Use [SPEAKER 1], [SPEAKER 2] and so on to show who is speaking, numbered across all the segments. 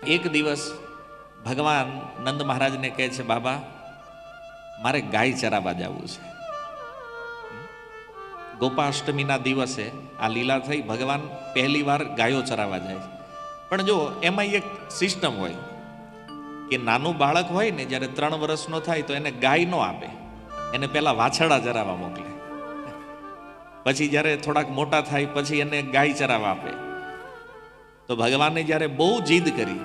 [SPEAKER 1] એક દિવસ ભગવાન નંદ મહારાજને કહે છે, બાબા મારે ગાય ચરાવવા જવું છે. ગોપાષ્ટમીના દિવસે આ લીલા થઈ, ભગવાન પહેલી વાર ગાયો ચરાવવા જાય છે. પણ જો એમાં એક સિસ્ટમ હોય કે નાનું બાળક હોય ને, જ્યારે 3 વર્ષનો થાય તો એને ગાય ન આપે, એને પહેલા વાછરડા ચરાવવા મોકલે. પછી જ્યારે થોડાક મોટા થાય પછી એને ગાય ચરાવવા આપે. તો ભગવાને જ્યારે બહુ જીદ કરી,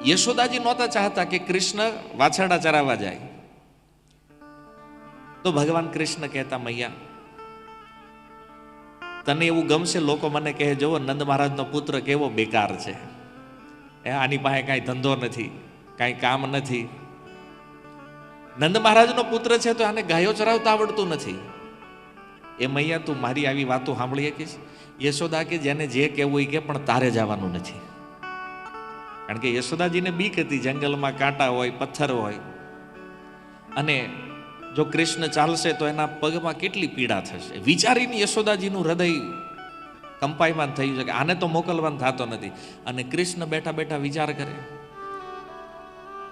[SPEAKER 1] યશોદાજી નહોતા ચાહતા કે કૃષ્ણ વાછરડા ચરાવવા જાય, તો ભગવાન કૃષ્ણ કહેતા, મૈયા તને એવું ગમશે, લોકો મને કહે જોવો નંદ મહારાજનો પુત્ર કેવો બેકાર છે, આની પાસે કાંઈ ધંધો નથી, કાંઈ કામ નથી. નંદ મહારાજનો પુત્ર છે તો આને ગાયો ચરાવતા આવડતું નથી. એ મૈયા તું મારી આવી વાતો સાંભળી શકીશ? યશોદા કે જેને જે કહેવું એ કે, પણ તારે જવાનું નથી. કારણ કે યશોદાજીને બીક હતી, જંગલમાં કાંટા હોય, પથ્થર હોય, અને જો કૃષ્ણ ચાલશે તો એના પગમાં કેટલી પીડા થશે. વિચારીને યશોદાજીનું હૃદય કંપાયમાન થયું છે કે આને તો મોકલવાનું થતો નથી. અને કૃષ્ણ બેઠા બેઠા વિચાર કરે.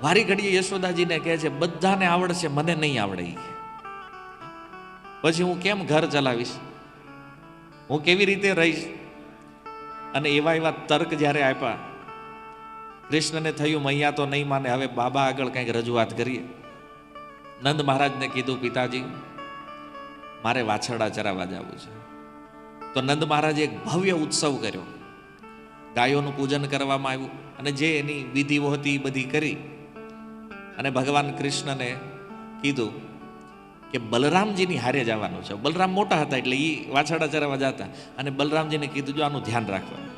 [SPEAKER 1] વારી ઘડીએ યશોદાજીને કહે છે, બધાને આવડશે, મને નહીં આવડે. પછી હું કેમ ઘર ચલાવીશ, હું કેવી રીતે રહીશ? અને એવા એવા તર્ક જ્યારે આપ્યા, કૃષ્ણને થયું મૈયા તો નહીં માને, હવે બાબા આગળ કંઈક રજૂઆત કરીએ. નંદ મહારાજને કીધું, પિતાજી મારે વાછરડા ચરાવવા જવું છે. તો નંદ મહારાજે એક ભવ્ય ઉત્સવ કર્યો, ગાયોનું પૂજન કરવામાં આવ્યું, અને જે એની વિધિઓ હતી એ બધી કરી. અને ભગવાન કૃષ્ણને કીધું કે બલરામજીની હારે જવાનું છે. બલરામ મોટા હતા એટલે એ વાછરડા ચરાવવા જતા, અને બલરામજીને કીધું જો આનું ધ્યાન રાખવાનું.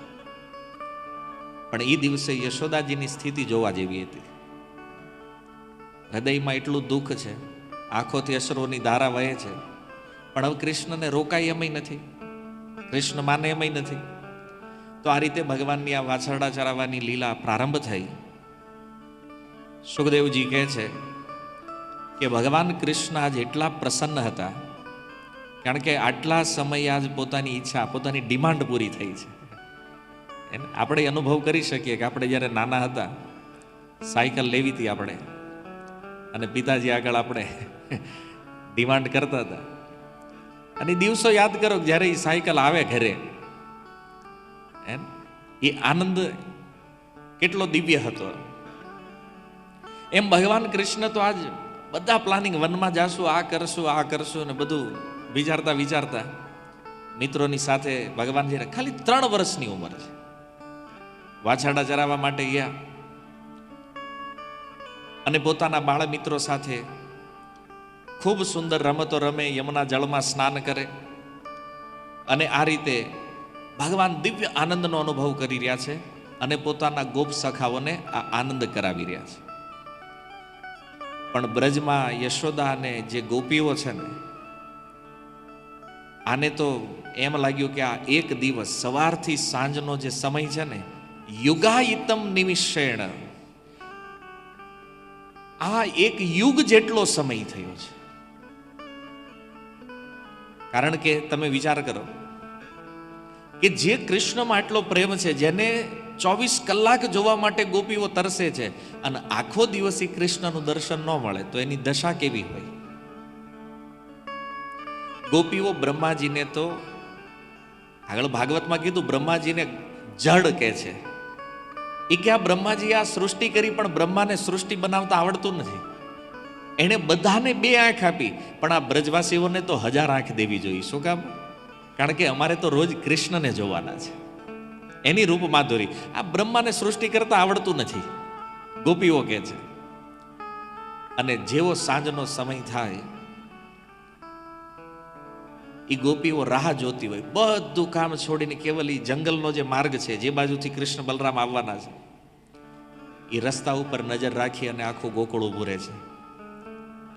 [SPEAKER 1] પણ એ દિવસે યશોદાજીની સ્થિતિ જોવા જેવી હતી. હૃદયમાં એટલું દુઃખ છે, આંખોથી અશ્રુની ધારા વહે છે, પણ હવે કૃષ્ણને રોકાય એમય નથી, કૃષ્ણ માને એમય નથી. તો આ રીતે ભગવાનની આ વાછરડા ચરાવવાની લીલા પ્રારંભ થઈ. સુખદેવજી કહે છે કે ભગવાન કૃષ્ણ આજ એટલા પ્રસન્ન હતા, કારણ કે આટલા સમય આજ પોતાની ઈચ્છા, પોતાની ડિમાન્ડ પૂરી થઈ છે. આપણે અનુભવ કરી શકીએ કે આપણે જ્યારે નાના હતા, સાયકલ લેવી હતી આપણે, અને પિતાજી આગળ આપણે ડિમાન્ડ કરતા હતા. અને દિવસો યાદ કરો જ્યારે એ સાયકલ આવે ઘરે, એ આનંદ કેટલો દિવ્ય હતો. એમ ભગવાન કૃષ્ણ તો આજ બધા પ્લાનિંગ, વનમાં જાશું, આ કરશું ને બધું વિચારતા વિચારતા મિત્રોની સાથે ભગવાનજીને ખાલી 3 વર્ષની ઉંમર છે, વાછરડા ચરાવવા માટે ગયા. અને પોતાના બાળ મિત્રો સાથે ખૂબ સુંદર રમતો રમે, યમુના જળમાં સ્નાન કરે, અને આ રીતે ભગવાન દિવ્ય આનંદનો અનુભવ કરી રહ્યા છે, અને પોતાના ગોપ સખાઓને આ આનંદ કરાવી રહ્યા છે. પણ બ્રજમાં યશોદા અને જે ગોપીઓ છે ને, આને તો એમ લાગ્યું કે આ એક દિવસ સવારથી સાંજનો જે સમય છે ને, યુગાયિતમ નિમિષેણ, આ એક યુગ જેટલો સમય થયો છે. કારણ કે તમે વિચાર કરો કે જે કૃષ્ણમાં આટલો પ્રેમ છે, જેને 24 કલાક જોવા માટે ગોપીઓ તરસે છે, અને આખો દિવસ કૃષ્ણનું દર્શન ન મળે તો એની દશા કેવી હોય? ગોપીઓ બ્રહ્માજીને તો આગળ ભાગવતમાં કીધું, બ્રહ્માજીને જડ કહે છે. એ કે આ બ્રહ્માજી આ સૃષ્ટિ કરી, પણ બ્રહ્માને સૃષ્ટિ બનાવતા આવડતું નથી. એણે બધાને 2 આંખ આપી, પણ આ બ્રજવાસીઓને તો 1000 આંખ દેવી જોઈએ. શું કામ? કારણ કે અમારે તો રોજ કૃષ્ણને જોવાના છે, એની રૂપ માધુરી. આ બ્રહ્માને સૃષ્ટિ કરતા આવડતું નથી, ગોપીઓ કહે છે. અને જેવો સાંજનો સમય થાય, એ ગોપીઓ રાહ જોતી હોય, બધું કામ છોડીને કેવલ એ જંગલનો જે માર્ગ છે, જે બાજુથી કૃષ્ણ બલરામ આવવાના છે, એ રસ્તા ઉપર નજર રાખી અને આખું ગોકુળ ઊભું રહે છે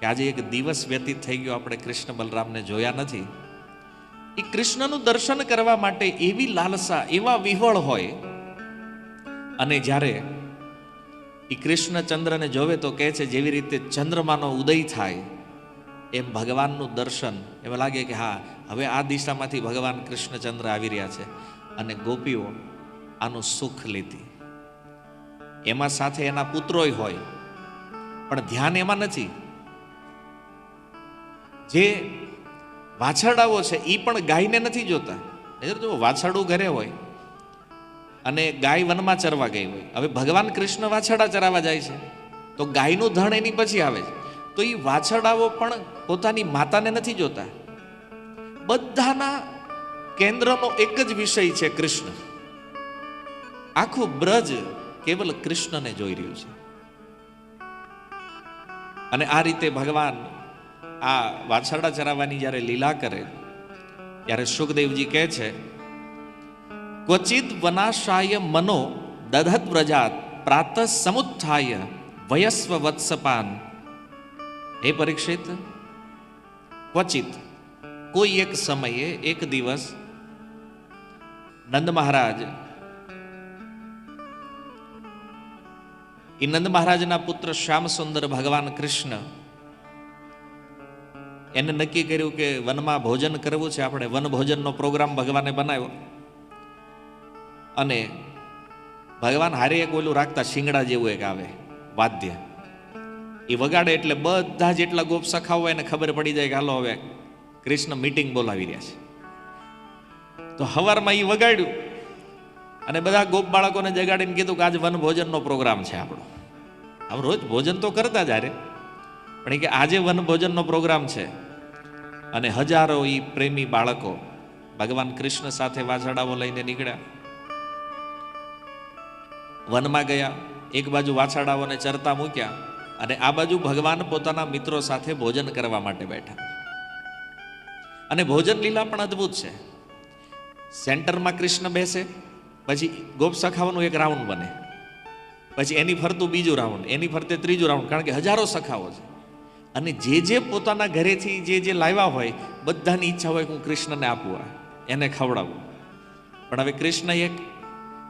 [SPEAKER 1] કે આજે એક દિવસ વ્યતીત થઈ ગયો, આપણે કૃષ્ણ બલરામને જોયા નથી. એ કૃષ્ણનું દર્શન કરવા માટે એવી લાલસા, એવા વિહવળ હોય. અને જ્યારે એ કૃષ્ણ ચંદ્રને જોવે તો કહે છે, જેવી રીતે ચંદ્રમાનો ઉદય થાય એમ ભગવાનનું દર્શન એમ લાગે કે હા, હવે આ દિશામાંથી ભગવાન કૃષ્ણચંદ્ર આવી રહ્યા છે. અને ગોપીઓ આનું સુખ લેતી. એમાં સાથે એના પુત્રોય હોય, પણ ધ્યાન એમાં નથી. જે વાછરડાઓ છે એ પણ ગાયને નથી જોતા. જો વાછરડું ઘરે હોય અને ગાય વનમાં ચરવા ગઈ હોય, હવે ભગવાન કૃષ્ણ વાછરડા ચરાવવા જાય છે તો ગાયનું ધણ એની પછી આવે છે, તો એ વાછરડાઓ પણ પોતાની માતાને નથી જોતા. બધાના કેન્દ્રનો એક જ વિષય છે કૃષ્ણ. આખું બ્રજ કેવલ કૃષ્ણને જોઈ રહ્યું છે. અને આ રીતે ભગવાન આ વાછરડા ચરાવવાની જ્યારે લીલા કરે ત્યારે સુખદેવજી કહે છે, ક્વચિત વનાશાય મનો દધત વ્રજાત પ્રાત સમુત્થાય વયસ્વ વત્સપાન. હે પરીક્ષિત, ક્વચિત કોઈ એક સમયે એક દિવસ નંદ મહારાજ, એ નંદ મહારાજના પુત્ર શ્યામ સુંદર ભગવાન કૃષ્ણ એને નક્કી કર્યું કે વનમાં ભોજન કરવું છે, આપણે વન ભોજનનો પ્રોગ્રામ ભગવાને બનાવ્યો. અને ભગવાન હારે એક ઓલું રાખતા શિંગડા જેવું એક આવે વાદ્ય, એ વગાડે એટલે બધા જેટલા ગોપ સખા હોય એને ખબર પડી જાય કે હાલો હવે કૃષ્ણ મીટિંગ બોલાવી રહ્યા છે. તો હવારમાં એ વગાડ્યું અને બધા ગોપ બાળકોને જગાડીને કીધું કે આજે વન ભોજનનો પ્રોગ્રામ છે આપણો. આમ રોજ ભોજન તો કરતા જ હારે, પણ કે આજે વન ભોજનનો પ્રોગ્રામ છે. અને હજારો ઈ પ્રેમી બાળકો ભગવાન કૃષ્ણ સાથે વાછરડાઓ લઈને નીકળ્યા, વનમાં ગયા. એક બાજુ વાછરડાઓને ચરતા મૂક્યા અને આ બાજુ ભગવાન પોતાના મિત્રો સાથે ભોજન કરવા માટે બેઠા. અને ભોજન લીલા પણ અદ્ભુત છે. સેન્ટરમાં કૃષ્ણ બેસે, પછી ગોપ સખાઓનું એક રાઉન્ડ બને, પછી એની ફરતું બીજું રાઉન્ડ, એની ફરતે ત્રીજું રાઉન્ડ, કારણ કે હજારો સખાઓ છે. અને જે પોતાના ઘરેથી જે લાવ્યા હોય બધાની ઈચ્છા હોય કે હું કૃષ્ણને આપવું, એને ખવડાવવું. પણ હવે કૃષ્ણ એક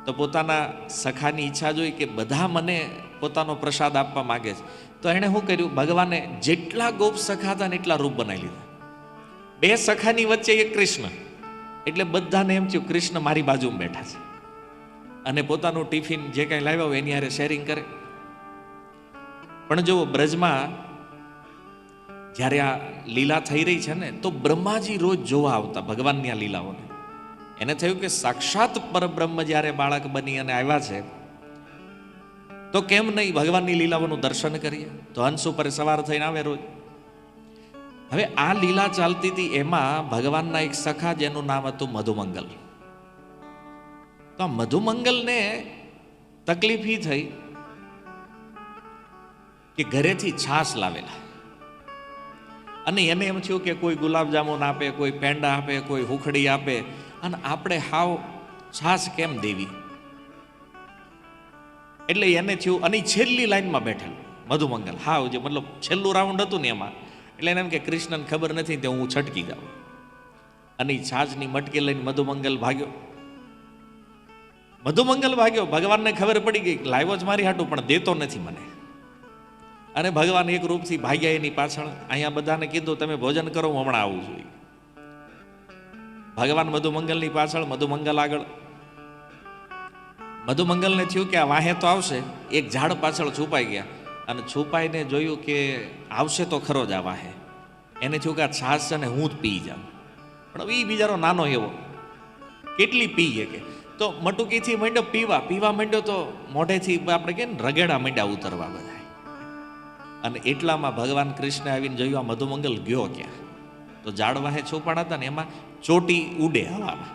[SPEAKER 1] તો પોતાના સખાની ઈચ્છા જોઈ કે બધા મને પોતાનો પ્રસાદ આપવા માગે છે, તો એણે શું કર્યું, ભગવાને જેટલા ગોપ સખા હતા ને એટલા રૂપ બનાવી લીધા. બે સખાની વચ્ચે એક કૃષ્ણ, એટલે બધાને એમ થયું કૃષ્ણ મારી બાજુમાં બેઠા છે અને પોતાનું ટિફિન જે કાંઈ લાવ્યા હોય એની હારે શેરિંગ કરે. પણ જો બ્રજમાં જ્યારે આ લીલા થઈ રહી છે ને, તો બ્રહ્માજી રોજ જોવા આવતા ભગવાનની આ લીલાઓને. એને થયું કે સાક્ષાત પરબ્રહ્મ જ્યારે બાળક બની અને આવ્યા છે તો કેમ નહીં ભગવાનની લીલાઓનું દર્શન કરીએ. તો હંસ ઉપર સવાર થઈને આવે રોજ. હવે આ લીલા ચાલતી હતી, એમાં ભગવાનના એક સખા જેનું નામ હતું મધુમંગલ. તો મધુમંગલને તકલીફ એ થઈ કે ઘરેથી છાશ લાવેલા, અને એને એમ થયું કે કોઈ ગુલાબજામુન આપે, કોઈ પેંડા આપે, કોઈ હુખડી આપે, અને આપણે હાવ છાશ કેમ દેવી. એટલે એને થયું, અને છેલ્લી લાઈનમાં બેઠેલું મધુમંગલ, હાવ જે મતલબ છેલ્લું રાઉન્ડ હતું ને એમાં. એટલે એને એમ કે કૃષ્ણને ખબર નથી તો હું છટકી જાઉં. અને છાશની મટકી લઈને મધુમંગલ ભાગ્યો. મધુમંગલ ભાગ્યો, ભગવાનને ખબર પડી ગઈ લાવ્યો જ મારી હાટું પણ દેતો નથી મને. અને ભગવાન એક રૂપથી ભાગ્યા એની પાછળ. અહીંયા બધાને કીધું તમે ભોજન કરો, હું હમણાં આવું છું. ભગવાન મધુમંગલની પાછળ, મધુમંગલ આગળ. મધુમંગલને થયું કે આ વાહે તો આવશે, એક ઝાડ પાછળ છુપાઈ ગયા અને છુપાઈને જોયું કે આવશે તો ખરો જ આ વાહે. એને થયું કે આ છાશ છે ને હું જ પી જાઉં. પણ એ બિચારો નાનો એવો કેટલી પીએ કે, તો મટુકીથી માંડ્યો પીવા માંડ્યો, તો મોઢેથી આપણે કે રગેડા માંડ્યા ઉતરવા બધા. અને એટલામાં ભગવાન કૃષ્ણ આવીને જોયું આ મધુમંગલ ગયો ક્યાં. તો ઝાડ વાહે છુપાણા હતા ને એમાં ચોટી ઉડે હવામાં.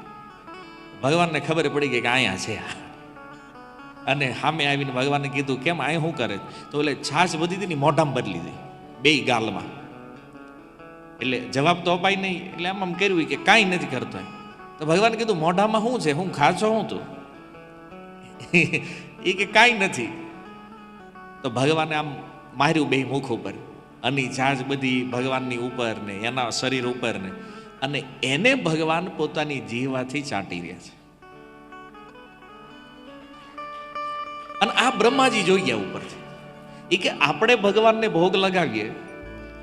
[SPEAKER 1] ભગવાનને ખબર પડી ગઈ કે અહીંયા છે. અને સામે આવીને ભગવાનને કીધું કેમ અહીં શું કરે, તો એટલે છાશ બધી હતી ને મોઢામાં બદલી દઈ બે ગાલમાં. એટલે જવાબ તો અપાય નહીં, એટલે આમ કર્યું કે કાંઈ નથી કરતો. તો ભગવાને કીધું મોઢામાં શું છે, હું ખાશો હું તું? એ કે કાંઈ નથી. તો ભગવાને આમ માર્યું બે મુખ ઉપર, અને છાશ બધી ભગવાનની ઉપર ને એના શરીર ઉપર ને, અને એને ભગવાન પોતાની જીહવાથી ચાટી રહ્યા છે. અને આ બ્રહ્માજી જોઈ ગયા ઉપરથી. એ કે આપણે ભગવાનને ભોગ લગાવીએ,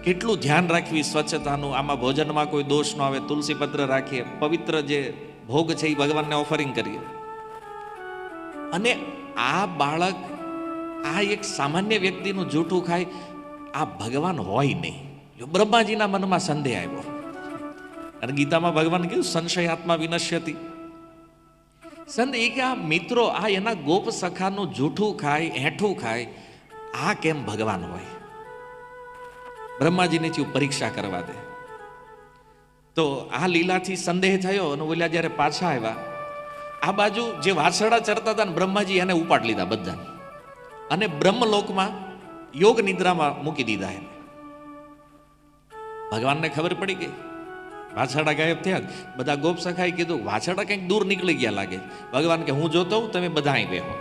[SPEAKER 1] કેટલું ધ્યાન રાખવી સ્વચ્છતાનું, આમાં ભોજનમાં કોઈ દોષ ન આવે, તુલસી પત્ર રાખીએ, પવિત્ર જે ભોગ છે એ ભગવાનને ઓફરિંગ કરીએ. અને આ બાળક આ એક સામાન્ય વ્યક્તિનું જૂઠું ખાય, આ ભગવાન હોય નહીં. જો બ્રહ્માજીના મનમાં સંદેહ આવ્યો, અને ગીતામાં ભગવાન કીધું સંશયાત્મા વિનશ્યતિ. સંદેહ કે આ મિત્રો આ એના ગોપ સખાનું જૂઠું ખાય, એઠું ખાય, આ કેમ ભગવાન હોય? બ્રહ્માજીને થયું પરીક્ષા કરવા દે. તો આ લીલાથી સંદેહ થયો, અને ઓલા જ્યારે પાછા આવ્યા, આ બાજુ જે વાછરડા ચરતા હતા ને બ્રહ્માજી એને ઉપાડ લીધા બધા, અને બ્રહ્મલોકમાં યોગ નિદ્રામાં મૂકી દીધા એને. ભગવાનને ખબર પડી ગઈ, વાછરડા ગાયબ થયા. બધા ગોપ સખાએ કીધું વાછરડા કંઈક દૂર નીકળી ગયા લાગે. ભગવાન કે હું જોતો હું, તમે બધા અહીં બેહો.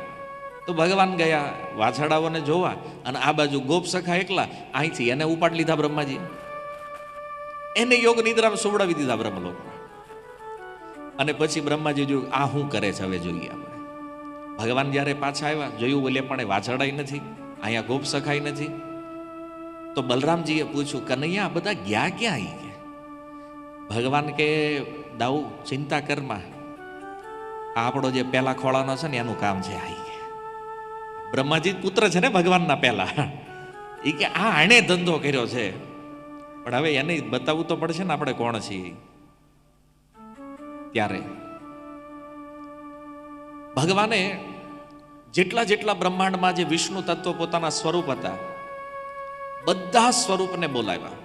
[SPEAKER 1] તો ભગવાન ગયા વાછરડાઓને જોવા, અને આ બાજુ ગોપ સખા એકલા, અહીંથી એને ઉપાડ લીધા બ્રહ્માજી, એને યોગ નિદ્રામાં સુવડાવી દીધા બ્રહ્મલોકમાં. અને પછી બ્રહ્માજી જોયું આ શું કરે છે, હવે જોઈએ આપણે. ભગવાન જ્યારે પાછા આવ્યા, જોયું બોલે પણ વાછરડાય નથી, અહીંયા ગોપ સખાય નથી. તો બલરામજીએ પૂછ્યું કનૈયા આ બધા ગયા ક્યાં? આવી ગયા. ભગવાન કે દાઉ ચિંતા કરમાં, આ આપણો જે પહેલા ખોળાનો છે ને એનું કામ છે. આવી ગયા. બ્રહ્માજી પુત્ર છે ને ભગવાનના પહેલા, એ કે આ આણે ધંધો કર્યો છે, પણ હવે એને બતાવવું તો પડશે ને આપણે કોણ છીએ. ત્યારે ભગવાને જેટલા જેટલા બ્રહ્માંડમાં જે વિષ્ણુ તત્વ પોતાના સ્વરૂપ હતા, બધા સ્વરૂપને બોલાવ્યા,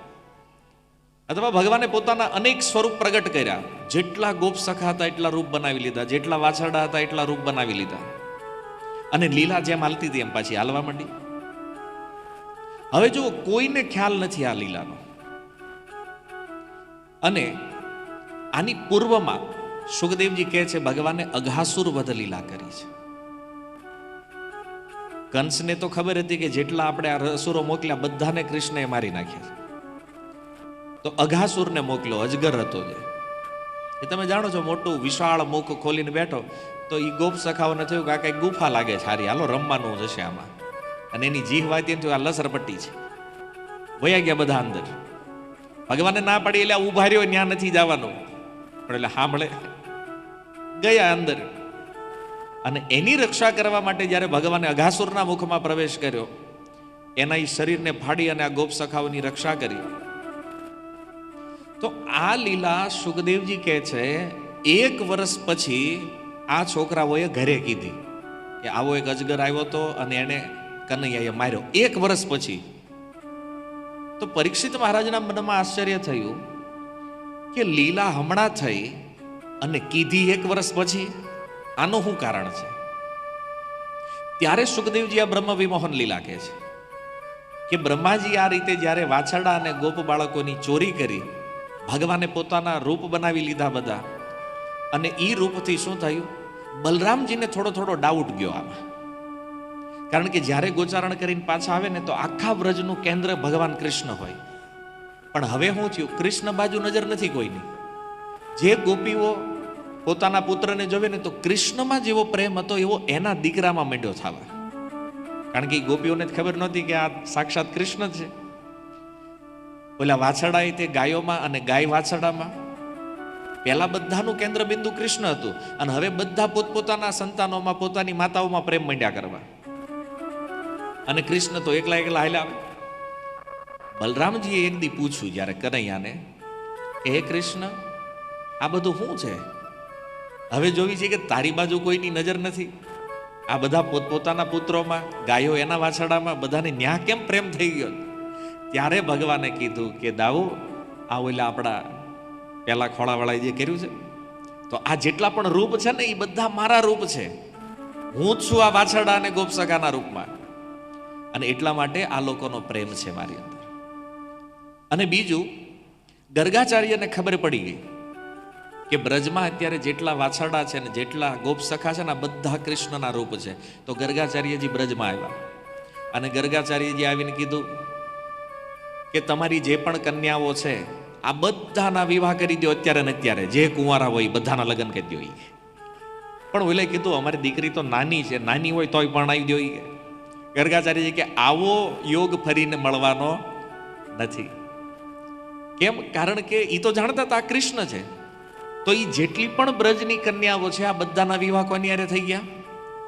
[SPEAKER 1] અથવા ભગવાને પોતાના અનેક સ્વરૂપ પ્રગટ કર્યા. જેટલા ગોપ સખા હતા એટલા રૂપ બનાવી લીધા, જેટલા વાછરડા હતા એટલા રૂપ બનાવી લીધા, અને લીલા જેમ હાલતી હતી એમ પાછી હાલવા માંડી. હવે જો કોઈને ખ્યાલ નથી આ લીલાનો. અને આની પૂર્વમાં સુખદેવજી કહે છે ભગવાને અઘાસુર વધ લીલા કરી છે. કંસને તો ખબર હતી કે જેટલા આપણે આ અસુરો મોકલ્યા બધાને કૃષ્ણએ મારી નાખ્યા છે. તો અઘાસુરને મોકલ્યો, અજગર હતો જે, એ તમે જાણો છો, મોટું વિશાળ મુખ ખોલીને બેઠો. તો એ ગોપ સખાઓને થયું કે આ કઈ ગુફા લાગે છે, હારી હાલો રમવાનું જશે આમાં. અને એની જીહ વાતી થયું આ લસરપટ્ટી છે. વયા ગયા બધા અંદર. ભગવાને ના પાડી એટલે ઉભા રહ્યો, ત્યાં નથી જવાનું, પણ એટલે સાંભળે ગયા અંદર. અને એની રક્ષા કરવા માટે જ્યારે ભગવાને અઘાસુરના મુખમાં પ્રવેશ કર્યો, એના એ શરીરને ફાડી અને આ ગોપ સખાઓની રક્ષા કરી. તો આ લીલા સુખદેવજી કહે છે 1 વર્ષ પછી આ છોકરાઓએ ઘરે કીધી કે આવો એક અજગર આવ્યો હતો અને એને કનૈયાએ માર્યો. 1 વર્ષ પછી. તો પરીક્ષિત મહારાજના મનમાં આશ્ચર્ય થયું કે લીલા હમણાં થઈ અને કીધી 1 વર્ષ પછી, આનું શું કારણ છે? ત્યારે સુખદેવજી આ બ્રહ્મ વિમોહન લીલા કહે છે કે બ્રહ્માજી આ રીતે જ્યારે વાછરડા અને ગોપ બાળકોની ચોરી કરી, ભગવાને પોતાના રૂપ બનાવી લીધા બધા, અને એ રૂપથી શું થયું, બલરામજીને થોડો થોડો ડાઉટ ગયો આમાં. કારણ કે જ્યારે ગોચારણ કરીને પાછા આવે ને તો આખા વ્રજનું કેન્દ્ર ભગવાન કૃષ્ણ હોય. પણ હવે શું થયું, કૃષ્ણ બાજુ નજર નથી કોઈની. જે ગોપીઓ પોતાના પુત્રને જોવે ને તો કૃષ્ણમાં જેવો પ્રેમ હતો એવો એના દીકરામાં માંડ્યો થવા. કારણ કે ગોપીઓને ખબર નહોતી કે આ સાક્ષાત કૃષ્ણ છે. ઓલા વાછરડા તે ગાયોમાં અને ગાય વાછરડામાં પહેલા બધાનું કેન્દ્ર બિંદુ કૃષ્ણ હતું, અને હવે બધા પોતપોતાના સંતાનોમાં પોતાની માતાઓમાં પ્રેમ માંડ્યા કરવા. અને કૃષ્ણ તો એકલા એકલા હાલ્યા. બલરામજીએ એક દી પૂછ્યું જ્યારે કનૈયાને, હે કૃષ્ણ આ બધું શું છે? હવે જોવી છે કે તારી બાજુ કોઈની નજર નથી, આ બધા પોતપોતાના પુત્રોમાં, ગાયો એના વાછરડામાં, બધાને ન્યા કેમ પ્રેમ થઈ ગયો? ત્યારે ભગવાને કીધું કે દાઉ આ ઓલા આપણા પેલા ખોળાવાળાએ જે કર્યું છે, તો આ જેટલા પણ રૂપ છે ને એ બધા મારા રૂપ છે. હું જ છું આ વાછરડા અને ગોપસખાના રૂપમાં, અને એટલા માટે આ લોકોનો પ્રેમ છે મારી અંદર. અને બીજું, ગર્ગાચાર્યને ખબર પડી ગઈ કે બ્રજમાં અત્યારે જેટલા વાછરડા છે ને જેટલા ગોપસખા છે ને આ બધા કૃષ્ણના રૂપ છે. તો ગર્ગાચાર્યજી બ્રજમાં આવ્યા, અને ગર્ગાચાર્યજી આવીને કીધું કે તમારી જે પણ કન્યાઓ છે આ બધાના વિવાહ કરી દો અત્યારે ને અત્યારે, જે કુંવારા હોય બધાના લગ્ન કરી દો. પણ ઓલે કીધું અમારી દીકરી તો નાની છે, નાની હોય તોય પણ આવી દો. ગર્ગાચાર્યજી કે આવો યોગ ફરીને મળવાનો નથી. કેમ? કારણ કે એ તો જાણતા હતા આ કૃષ્ણ છે. તો એ જેટલી પણ બ્રજની કન્યાઓ છે આ બધાના વિવાહ કોની હારે થઈ ગયા?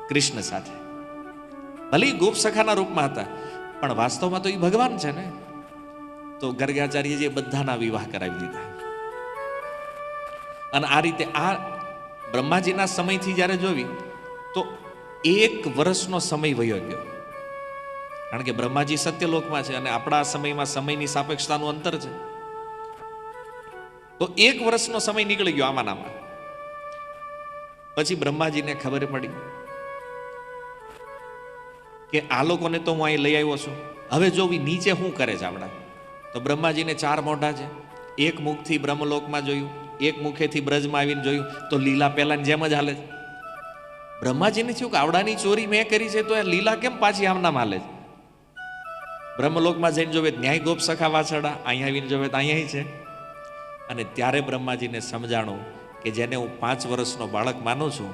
[SPEAKER 1] કૃષ્ણ સાથે. ભલે ગોપ સખાના રૂપમાં હતા, પણ વાસ્તવમાં તો એ ભગવાન છે ને. તો ગર્ગાચાર્યજીએ બધાના વિવાહ કરાવી દીધા. અને આ રીતે આ બ્રહ્માજીના સમયથી જ્યારે જોવી તો 1 વર્ષનો સમય વયો ગયો. કારણ કે બ્રહ્માજી સત્યલોકમાં છે અને આપણા સમયમાં સમયની સાપેક્ષતાનું અંતર છે. તો 1 વર્ષનો સમય નીકળી ગયો આમાં. પછી બ્રહ્માજીને ખબર પડી કે આ લોકોને તો હું અહીં લઈ આવ્યો છું, હવે જોવી નીચે શું કરે છે આપણા. તો બ્રહ્માજીને 4 મોઢા છે. એક મુખથી બ્રહ્મલોકમાં જોયું, એક મુખેથી બ્રજમાં આવીને જોયું, તો લીલા પહેલાની જેમ જ હાલે છે. બ્રહ્માજીને થયું કે આવડાની ચોરી મેં કરી છે તો એ લીલા કેમ પાછી આમનામ હાલે છે. બ્રહ્મલોકમાં જઈને જોવે ન્યાય ગોપ સખા વાછડા, અહીંયા આવીને જોવે તો અહીંયા છે. અને ત્યારે બ્રહ્માજીને સમજાણું કે જેને હું 5 વર્ષનો બાળક માનું છું,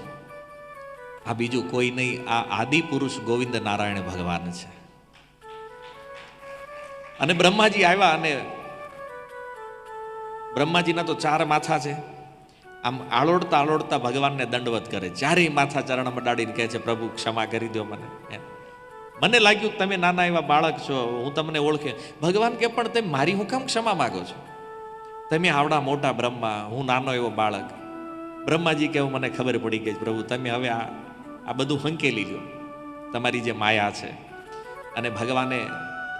[SPEAKER 1] આ બીજું કોઈ નહીં, આ આદિ પુરુષ ગોવિંદ નારાયણ ભગવાન છે. અને બ્રહ્માજી આવ્યા અને બ્રહ્માજીના તો 4 માથા છે. આમ આળોડતા આળોડતા ભગવાનને દંડવત કરે. ચારેય માથા ચરણમાં ડાળીને કહે છે, પ્રભુ ક્ષમા કરી દો મને. મને લાગ્યું કે તમે નાના એવા બાળક છો, હું તમને ઓળખે. ભગવાન કે પણ તમે મારી હું કેમ ક્ષમા માગો છો? તમે આવડા મોટા બ્રહ્મા, હું નાનો એવો બાળક. બ્રહ્માજી કેવું મને ખબર પડી ગઈ, પ્રભુ તમે હવે આ બધું હંકેલી લ્યો, તમારી જે માયા છે. અને ભગવાને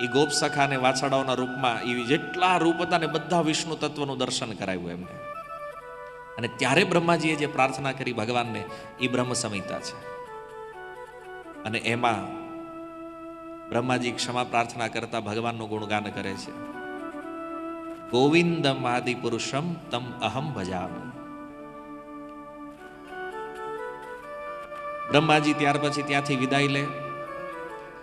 [SPEAKER 1] એ ગોપ સખા અને વાછડાઓના રૂપમાં એ જેટલા રૂપ હતા ને બધા વિષ્ણુ તત્વનું દર્શન કરાવ્યું એમને. અને ત્યારે બ્રહ્માજીએ જે પ્રાર્થના કરી ભગવાનને, એ બ્રહ્મ સંહિતા છે. અને એમાં બ્રહ્માજી ક્ષમા પ્રાર્થના કરતા ભગવાનનું ગુણગાન કરે છે. ગોવિંદમ આદિ પુરુષમ તમ અહમ ભજામિ. બ્રહ્માજી ત્યાર પછી ત્યાંથી વિદાય લે.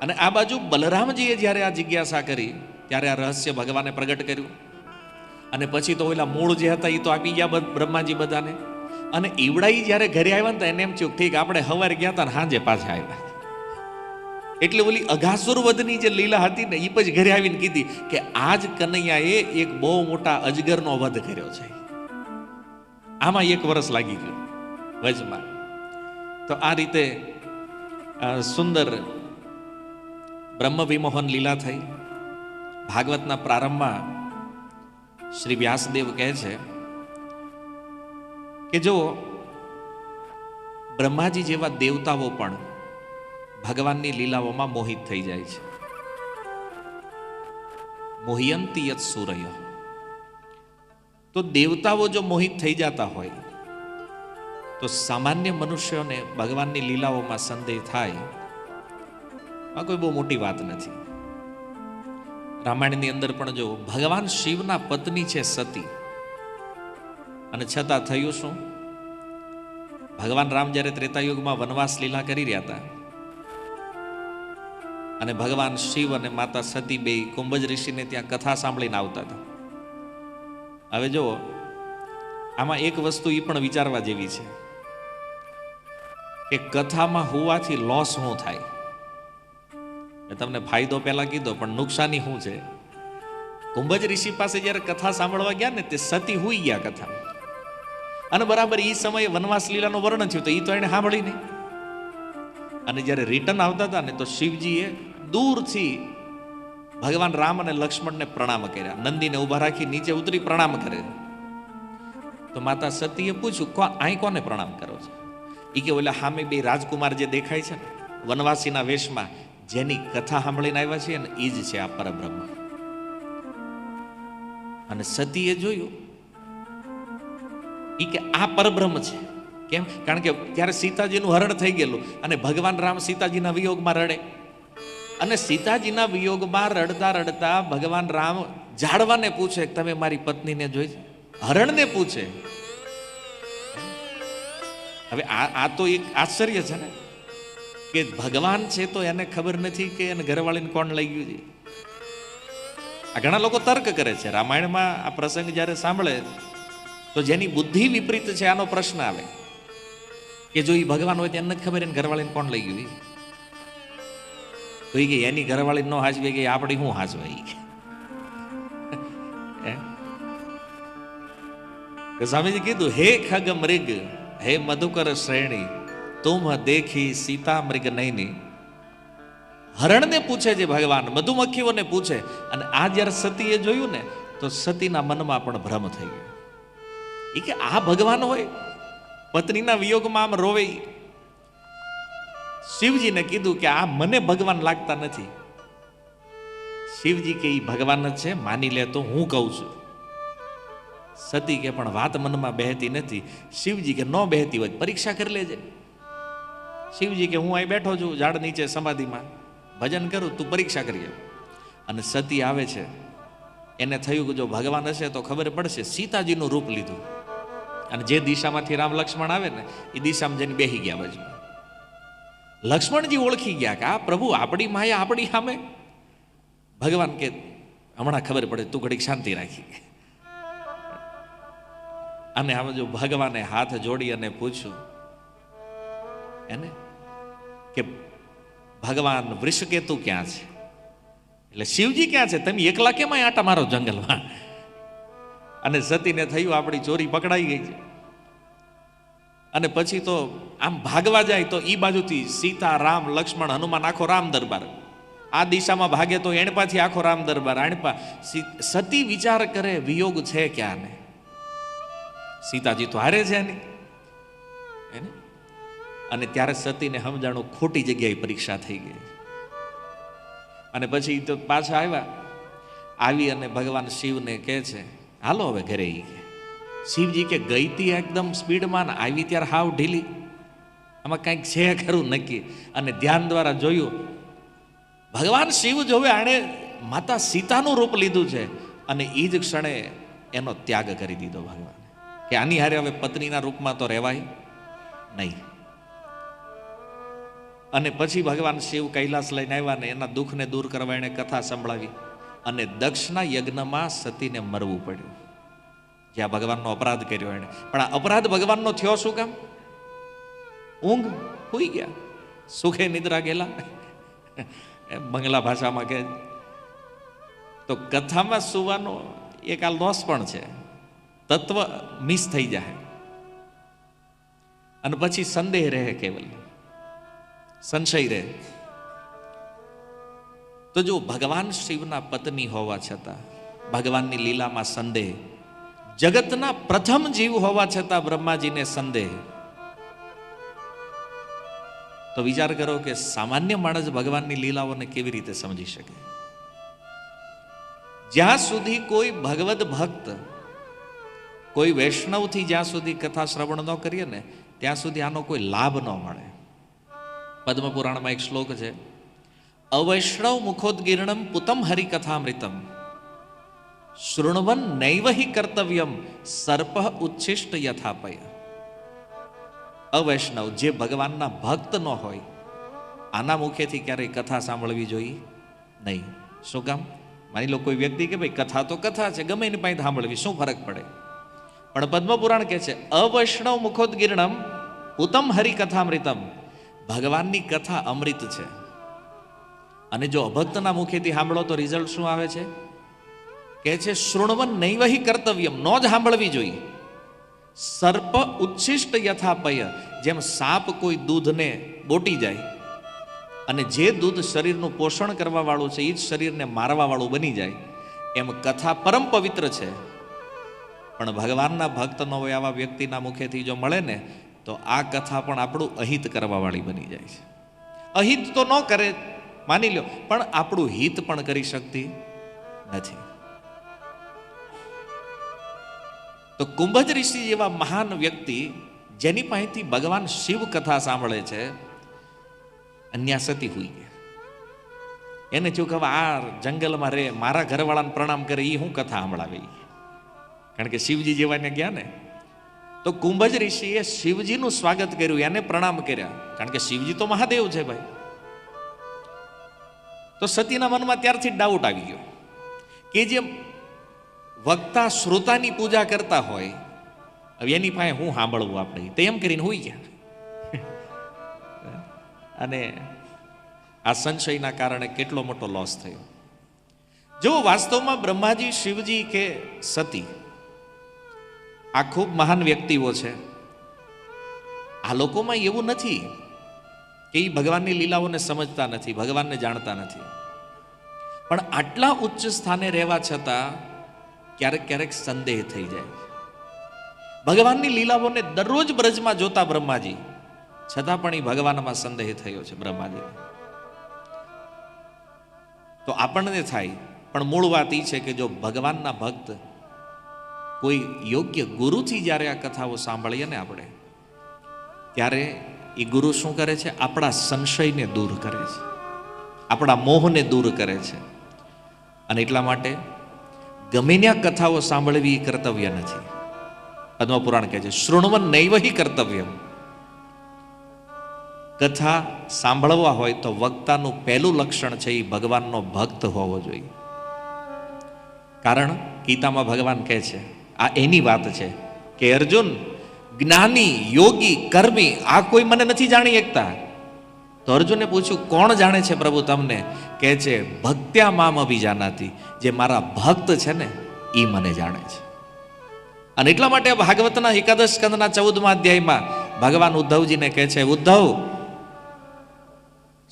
[SPEAKER 1] અને આ બાજુ બલરામજીએ જ્યારે આ જિજ્ઞાસા કરી ત્યારે આ રહસ્ય ભગવાને પ્રગટ કર્યું. અને પછી તો ઓલા મૂળ જે હતા એ તો આપી ગયા બ્રહ્માજી બધાને. અને ઈવડાઈ જ્યારે ઘરે આવ્યા ને એને એમ થયું ઠીક આપણે હવારે ગયા હતા ને સાંજે પાછા આવ્યા. એટલે ઓલી અઘાસુર વધની જે લીલા હતી ને એ પછી ઘરે આવીને કીધી કે આજ કનૈયાએ એક બહુ મોટા અજગરનો વધ કર્યો છે. આમાં 1 વર્ષ લાગી ગયું વચમાં. તો આ રીતે સુંદર બ્રહ્મ વિમોહન લીલા થઈ. ભાગવતના પ્રારંભમાં શ્રી વ્યાસદેવ કહે છે કે જો બ્રહ્માજી જેવા દેવતાઓ પણ ભગવાનની લીલાઓમાં મોહિત થઈ જાય છે. મોહયંતી યત સૂરય. તો દેવતાઓ જો મોહિત થઈ જતા હોય તો સામાન્ય મનુષ્યોને ભગવાનની લીલાઓમાં સંદેહ થાય આ કોઈ બહુ મોટી વાત નથી. રામાયણની અંદર પણ જો ભગવાન શિવના પત્ની છે સતી, અને છતાં થયું શું? ભગવાન રામ જ્યારે ત્રેતાયુગમાં વનવાસ લીલા કરી રહ્યા હતા અને ભગવાન શિવ અને માતા સતી બે કુંભજ ઋષિને ત્યાં કથા સાંભળીને આવતા હતા. હવે જો આમાં એક વસ્તુ એ પણ વિચારવા જેવી છે કે કથામાં હોવાથી લોસ શું થાય. મેં તમને ફાયદો પહેલા કીધો, પણ નુકસાની શું છે? કુંભજ ઋષિ પાસે જ્યારે કથા સાંભળવા ગયા ને તે સતી હુઈ ગયા કથા. અને બરાબર એ સમયે વનવાસ લીલાનું વર્ણન થયું તો એ તો એને સાંભળી નહીં. અને જ્યારે રિટર્ન આવતા હતા ને તો શિવજીએ દૂરથી ભગવાન રામ અને લક્ષ્મણને પ્રણામ કર્યા. નંદીને ઉભા રાખી નીચે ઉતરી પ્રણામ કરે. તો માતા સતીએ પૂછ્યું અહીં કોને પ્રણામ કરો છો? એ કે ઓલા સામે બે રાજકુમાર જે દેખાય છે ને વનવાસીના વેશમાં, જેની કથા સાંભળીને આવ્યા છે ને એ જ છે આ પરબ્રહ્મ. અને સતીએ જોયું એ કે આ પરબ્રહ્મ છે. કેમ? કારણ કે ત્યારે સીતાજીનું હરણ થઈ ગયેલું અને ભગવાન રામ સીતાજીના વિયોગમાં રડે. અને સીતાજીના વિયોગમાં રડતા રડતા ભગવાન રામ ઝાડવાને પૂછે કે તમે મારી પત્નીને જોઈ? હરણને પૂછે. હવે આ તો એક આશ્ચર્ય છે ને કે ભગવાન છે તો એને ખબર નથી કે એને ઘરવાળીને કોણ લઈ ગયું છે. આ ઘણા લોકો તર્ક કરે છે. રામાયણમાં આ પ્રસંગ જ્યારે સાંભળે તો જેની બુદ્ધિ વિપરીત છે આનો પ્રશ્ન આવે કે જો એ ભગવાન હોય તો એને નથી ખબર એને ઘરવાળીને કોણ લઈ ગયું. તો એ કે એની ઘરવાળી નો હાજવે કે આપણી શું હાજવાઈ. સ્વામીજી કીધું હે ખગ મૃગ હે મધુકર શ્રેણી તુમ દેખી સીતા મૃગ નૈની હરણને પૂછે છે ભગવાન, મધુમક્ખીઓને પૂછે. અને આ જ્યારે સતીએ જોયું ને તો સતીના મનમાં પણ ભ્રમ થઈ ગયો. એ કે આ ભગવાન હોય, પત્નીના વિયોગમાં આમ રોવે. શિવજીને કીધું કે આ મને ભગવાન લાગતા નથી. શિવજી કે એ ભગવાન જ છે, માની લે તો હું કહું છું. સતી કે પણ વાત મનમાં બેહતી નથી. શિવજી કે ન બેહતી હોય પરીક્ષા કરી લેજે. શિવજી કે હું અહીં બેઠો છું ઝાડ નીચે સમાધિમાં ભજન કરું, તું પરીક્ષા કરી. અને સતી આવે છે, એને થયું કે જો ભગવાન હશે તો ખબર પડશે. સીતાજીનું રૂપ લીધું અને જે દિશામાંથી રામ લક્ષ્મણ આવે ને એ દિશામાં જઈને બેસી ગયા બાજુ. લક્ષ્મણજી ઓળખી ગયા કે આ પ્રભુ આપણી માયા આપણી સામે. ભગવાન કે હમણાં ખબર પડે, તું ઘડીક શાંતિ રાખી. અને હવે જો ભગવાને હાથ જોડી અને પૂછ્યું એને કે ભગવાન વૃષકેતુ ક્યાં છે? એટલે શિવજી ક્યાં છે? તમે એકલા કેમ અહીં આટા મારો જંગલમાં? અને સતીને થયું આપણી ચોરી પકડાઈ ગઈ છે. અને પછી તો આમ ભાગવા જાય તો ઈ બાજુથી સીતા, રામ, લક્ષ્મણ, હનુમાન, આખો રામ દરબાર. આ દિશામાં ભાગે તો એણપાથી આખો રામ દરબાર. એણપા સતી વિચાર કરે વિયોગ છે ક્યાં ને? સીતાજી તો હારે છે એની. અને ત્યારે સતીને સમજાણું ખોટી જગ્યાએ પરીક્ષા થઈ ગઈ. અને પછી તો પાછા આવ્યા. આવી અને ભગવાન શિવને કહે છે હાલો હવે ઘરે. શિવજી કે ગઈ તી એકદમ સ્પીડમાં, આવી ત્યારે હાવ ઢીલી. આમાં કંઈક છે ખરું નક્કી. અને ધ્યાન દ્વારા જોયું, ભગવાન શિવ જોવે આણે માતા સીતાનું રૂપ લીધું છે. અને એ જ ક્ષણે એનો ત્યાગ કરી દીધો ભગવાન, કે આની હારે હવે પત્નીના રૂપમાં તો રહેવાય નહીં. અને પછી ભગવાન શિવ કૈલાસ લઈને આવ્યા ને એના દુઃખને દૂર કરવા એણે કથા સંભળાવી. અને દક્ષના યજ્ઞમાં સતીને મરવું પડ્યું, જ્યાં ભગવાનનો અપરાધ કર્યો એણે. પણ આ અપરાધ ભગવાનનો થયો શું કામ? ઊંઘ સુઈ ગયા, સુખે નિદ્રા ગયેલા, બંગલા ભાષામાં કહે. તો કથામાં સુવાનો એક આ લોસ પણ છે, તત્વ મિસ થઈ જાય. અને પછી સંદેહ રહે, કેવલ સંશય રહે. તો જો ભગવાન શિવના પત્ની હોવા છતાં ભગવાનની લીલામાં સંદેહ, જગતના પ્રથમ જીવ હોવા છતાં બ્રહ્માજીને સંદેહ, તો વિચાર કરો કે સામાન્ય માણસ ભગવાનની લીલાઓને કેવી રીતે સમજી શકે? જ્યાં સુધી કોઈ ભગવદ ભક્ત, કોઈ વૈષ્ણવથી જ્યાં સુધી કથા શ્રવણ ન કરીએ ને ત્યાં સુધી આનો કોઈ લાભ ન મળે. પદ્મપુરાણમાં એક શ્લોક છે, અવૈષ્ણવ મુખોદગીર્ણમ પુતમ હરિકથામૃતમ શૃણવન નૈવહિ કર્તવ્યમ સર્પ ઉચ્છિષ્ટ યથાપય. અવૈષ્ણવ, જે ભગવાનના ભક્ત ન હોય, આના મુખેથી ક્યારેય કથા સાંભળવી જોઈએ નહીં. શું કામ? માની લો કોઈ વ્યક્તિ કે ભાઈ કથા તો કથા છે, ગમે એની પાસે સાંભળવી, શું ફરક પડે? પણ પદ્મપુરાણ કહે છે અવૈષ્ણવ મુખોદગીર્ણમ પુતમ હરિકથામૃતમ, ભગવાનની કથા અમૃત છે. અને જો અભક્તના મુખેથી સાંભળો તો રિઝલ્ટ શું આવે છે? કે છે શૃણવન નૈવહિ કર્તવ્યમ, ન જ સાંભળવી જોઈએ. સર્પ ઉચ્છિષ્ટ યથાપય, જેમ સાપ કોઈ દૂધને બોટી જાય અને જે દૂધ શરીરનું પોષણ કરવા વાળું છે એ જ શરીરને મારવા વાળું બની જાય, એમ કથા પરમ પવિત્ર છે. પણ ભગવાનના ભક્ત ન હોય આવા વ્યક્તિના મુખેથી જો મળે ને તો આ કથા પણ આપણું અહિત કરવા વાળી બની જાય છે. અહિત તો ન કરે માની લો, પણ આપણું હિત પણ કરી શકતી નથી. તો કુંભજ ઋષિ જેવા મહાન વ્યક્તિ જેની પાસેથી ભગવાન શિવ કથા સાંભળે છે, અન્યા સતી હોઈ ગયા. એને શું કહે આ જંગલમાં રે, મારા ઘરવાળાને પ્રણામ કરે, એ હું કથા સાંભળાવે? કારણ કે શિવજી જેવાને ગયા ને. તો કુંભજ ઋષિએ શિવજીનું સ્વાગત કર્યું, એને પ્રણામ કર્યા, કારણ કે શિવજી તો મહાદેવ છે ભાઈ. તો સતીના મનમાં ત્યારથી ડાઉટ આવી ગયો કે જે વક્તા શ્રોતાની પૂજા કરતા હોય, હવે એની પાસે હું સાંભળવું આપણે? તો એમ કરીને હોઈ ગયા. અને આ સંશયના કારણે કેટલો મોટો લોસ થયો. જો વાસ્તવમાં બ્રહ્માજી, શિવજી કે સતી આ ખૂબ મહાન વ્યક્તિઓ છે. આ લોકોમાં એવું નથી કે એ ભગવાનની લીલાઓને સમજતા નથી, ભગવાનને જાણતા નથી. પણ આટલા ઉચ્ચ સ્થાને રહેવા છતાં ક્યારેક ક્યારેક સંદેહ થઈ જાય. ભગવાનની લીલાઓને દરરોજ બ્રજમાં જોતા બ્રહ્માજી, છતાં પણ એ ભગવાનમાં સંદેહ થયો છે બ્રહ્માજીને. તો આપણને થાય, પણ મૂળ વાત એ છે કે જો ભગવાનના ભક્ત કોઈ યોગ્ય ગુરુથી જ્યારે આ કથાઓ સાંભળીએ ને આપણે, ત્યારે એ ગુરુ શું કરે છે? આપણા સંશયને દૂર કરે છે, આપણા મોહને દૂર કરે છે. અને એટલા માટે ગમે ત્યાં કથાઓ સાંભળવી એ કર્તવ્ય નથી. પદ્મપુરાણ કહે છે શૃણવન નૈવહિ કર્તવ્યમ. કથા સાંભળવા હોય તો વક્તાનું પહેલું લક્ષણ છે એ ભગવાનનો ભક્ત હોવો જોઈએ. કારણ ગીતામાં ભગવાન કહે છે, આ એની વાત છે કે અર્જુન, જ્ઞાની, યોગી, કર્મી આ કોઈ મને નથી જાણી શકતા. તો અર્જુને પૂછ્યું, કોણ જાણે છે પ્રભુ તમને? કહે છે ભક્ત્યા મામ અભિજાનાતિ, જે મારા ભક્ત છે ને એ મને જાણે છે. અને એટલા માટે ભાગવતના એકાદશ સ્કંદના 14મા અધ્યાયમાં ભગવાન ઉદ્ધવજીને કહે છે, ઉદ્ધવ,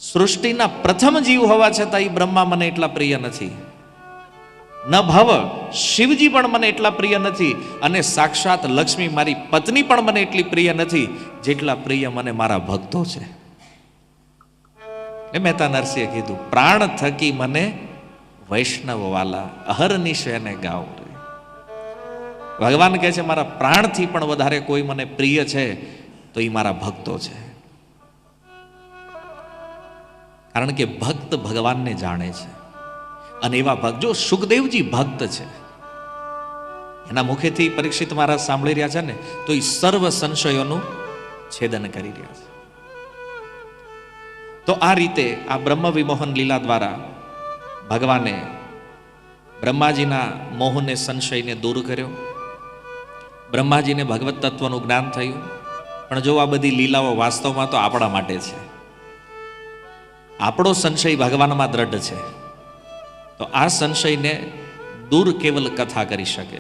[SPEAKER 1] સૃષ્ટિના પ્રથમ જીવ હોવા છતાં એ બ્રહ્મા મને એટલા પ્રિય નથી, ન ભવ શિવજી પણ મને એટલા પ્રિય નથી, અને સાક્ષાત લક્ષ્મી મારી પત્ની પણ મને એટલી પ્રિય નથી જેટલા પ્રિય મને મારા ભક્તો છે. મહેતા નરસિંહે કીધું, પ્રાણ થકી મને વૈષ્ણવ વાલા અહર્નિશ એને ગાવ. ભગવાન કહે છે મારા પ્રાણથી પણ વધારે કોઈ મને પ્રિય છે તો એ મારા ભક્તો છે. કારણ કે ભક્ત ભગવાનને જાણે છે. અને એવા ભક્ત, જો સુખદેવજી ભક્ત છે, એના મુખેથી પરીક્ષિત મહારાજ સાંભળી રહ્યા છે ને, તો એ સર્વ સંશયોનું છેદન કરી રહ્યા છે. તો આ રીતે આ બ્રહ્મ વિમોહન લીલા દ્વારા ભગવાને બ્રહ્માજીના મોહને, સંશયને દૂર કર્યો. બ્રહ્માજીને ભગવત તત્વનું જ્ઞાન થયું. પણ જો આ બધી લીલાઓ વાસ્તવમાં તો આપણા માટે છે. આપણો સંશય ભગવાનમાં દ્રઢ છે, તો આ સંશયને દૂર કેવલ કથા કરી શકે.